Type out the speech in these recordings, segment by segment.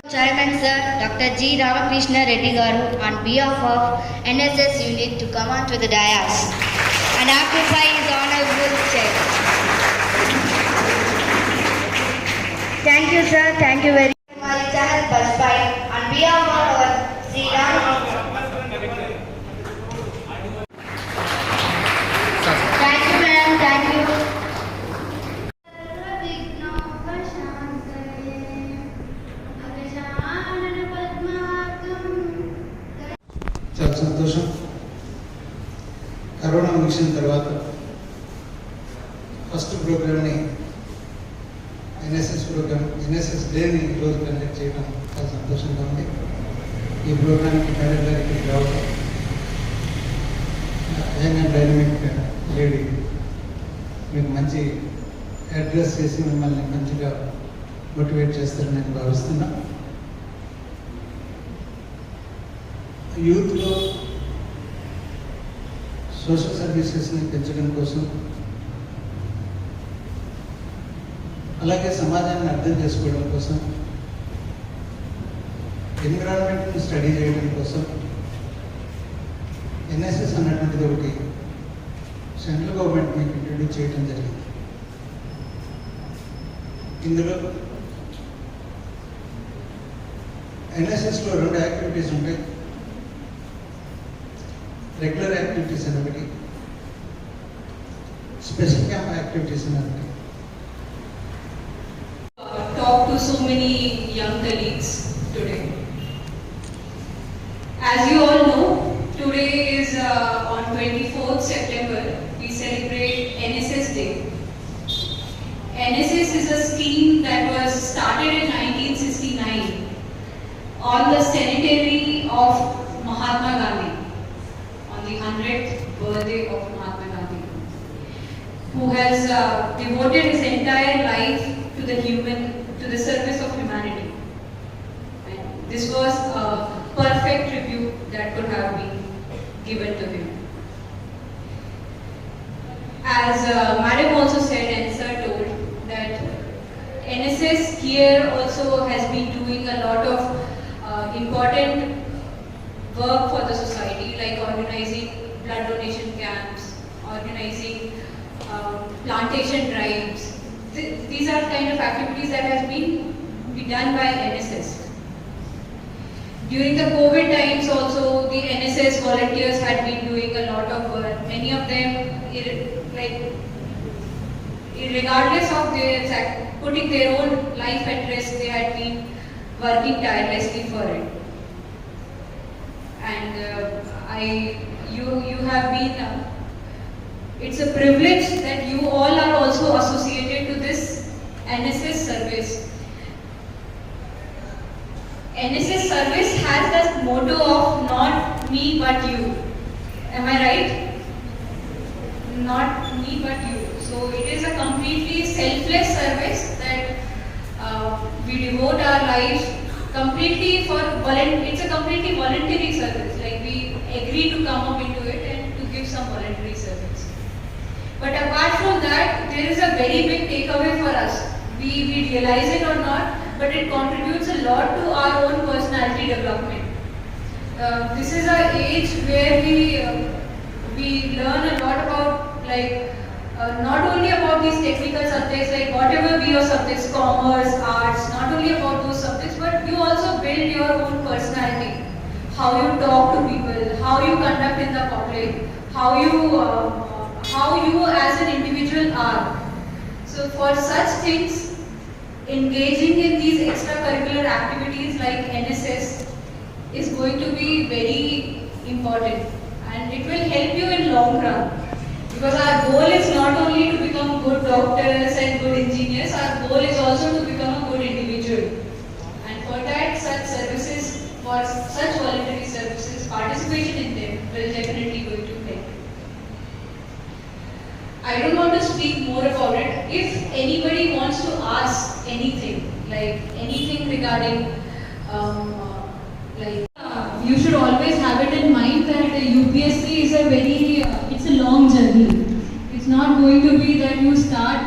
Chairman Sir Dr. G. Ramakrishna Reddy Garu on behalf of NSS unit to come on to the dais and occupy his honorable chair. Thank you sir, thank you very much. My channel Busby on behalf of our Sri Ram. Thank you madam, thank you. చాలా సంతోషం. Corona ముగిసిన తర్వాత first ప్రోగ్రామ్ని NSS డేని ఈరోజు conduct చేయడం చాలా సంతోషంగా ఉంది. ఈ ప్రోగ్రామ్కి మేడం గారు ఇక్కడికి రావడం, యంగ్ అండ్ డైనమిక్ లేడీ మీకు మంచి అడ్రస్ చేసి మిమ్మల్ని మంచిగా మోటివేట్ చేస్తారని నేను భావిస్తున్నా. యూత్లో సోషల్ సర్వీసెస్ని పెంచడం కోసం, అలాగే సమాజాన్ని అర్థం చేసుకోవడం కోసం, ఎన్విరాన్మెంట్ని స్టడీ చేయడం కోసం ఎన్ఎస్ఎస్ అన్నటువంటిది ఒకటి సెంట్రల్ గవర్నమెంట్ మీకు ఇంట్రడ్యూస్ చేయడం జరిగింది. ఇందులో ఎన్ఎస్ఎస్లో 2 యాక్టివిటీస్ ఉంటాయి. రెగ్యులర్ యాక్టివిటీస్ అని ఒకటి, స్పెషల్ క్యాంప్ యాక్టివిటీస్ అని ఒకటి. Talk to so many young colleagues today. As you all know, today is on 24th September, we celebrate NSS Day. NSS is a scheme that was started in 1969 on the centenary of Mahatma Gandhi, on the 100th birthday of Mahatma Gandhi, who has devoted his entire life to the service of humanity. And this was a perfect tribute that could have been given to him. As Madam also said and Sir told that NSS here also has been doing a lot of important work for the society, like organizing blood donation camps, organizing plantation drives. These are kind of activities that has been done by NSS. During the COVID times also, the NSS volunteers had been doing a lot of work. Many of them, regardless of their putting their own life at risk, they had been working tirelessly for it. And you have been. It's a privilege that you all are also associated to this NSS service. NSS service has the motto of not me but you. Am I right? Not me but you. So it is a completely selfless service that we devote our lives completely for it's a completely voluntary service. Like we agree to come up into it and to give some voluntary service. But apart from that, there is a very big takeaway for us. We realize it or not, but it contributes a lot to our own personality development. This is an age where we learn a lot about not only about these technical subjects, like whatever be your subjects, commerce, arts, not only about those subjects, but you also build your own personality. How you talk to people, how you conduct in the public, how you as an individual are. So for such things, engaging in these extracurricular activities like NSS is going to be very important, and it will help you in long run. Because our goal is not only to become good doctors and good engineers, our goal is also to become a good individual. And for that, such services, for such voluntary services, participation in them will definitely going to help. I don't want to speak more about it. If anybody wants to ask anything, like anything regarding, you should always have it in mind that UPSC is it's a long journey. It's not going to be that you start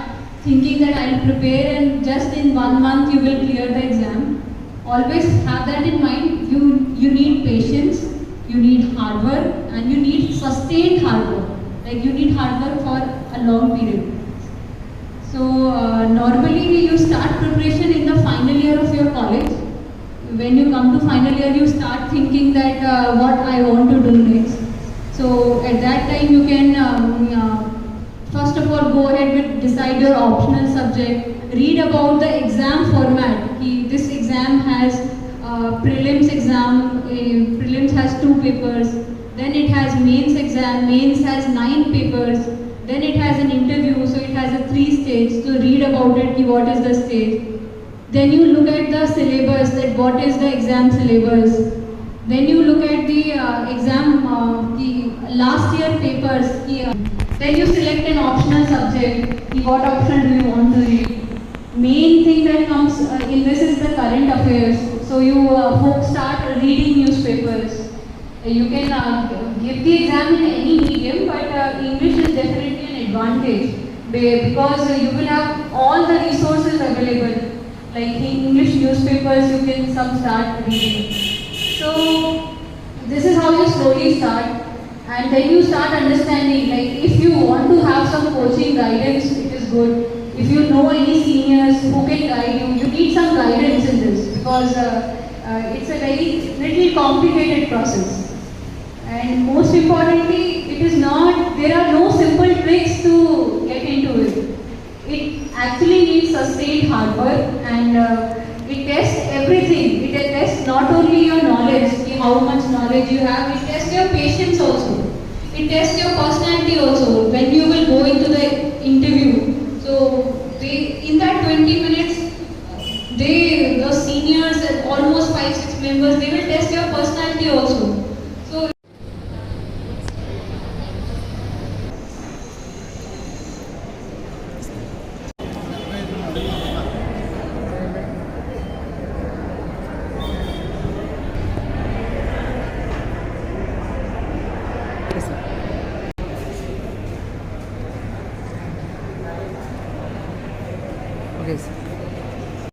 thinking that I'll prepare and just in 1 month you will clear the exam. always have that in mind. You need patience, you need hard work, and you need sustained hard work. Like you need hard work for a long period. So normally you start preparation in the final year of your college. When you come to final year, you start thinking that what I want to do next. So at that time you can first of all go ahead with decide your optional subject. Read about the exam format. This exam has prelims exam. Prelims has 2 papers. Then it has mains exam. Mains has 9 papers. Then it has an interview. So it has a 3 stage. So read about it. What is the stage? Then you look at the syllabus. That what is the exam syllabus? Then you look at the exam, the last year papers. Then you select an optional subject. What option do you want to read? Main thing that comes in this is the current affairs. So you folks start reading newspapers. You can give the exam in any medium, but English is definitely an advantage because you will have all the resources available. Like in English newspapers, you can start reading. So this is how you slowly start, and then you start understanding. Like if you want to have some coaching guidance, it is good. If you know any seniors who can guide you, you need some guidance in this because it's a very little complicated process. And most importantly, it is not. There are no simple tricks to get into it. It actually needs sustained hard work, and it tests everything. It tests not only your knowledge, how much knowledge you have, it tests your patience also. It tests your personality also. When you will go into the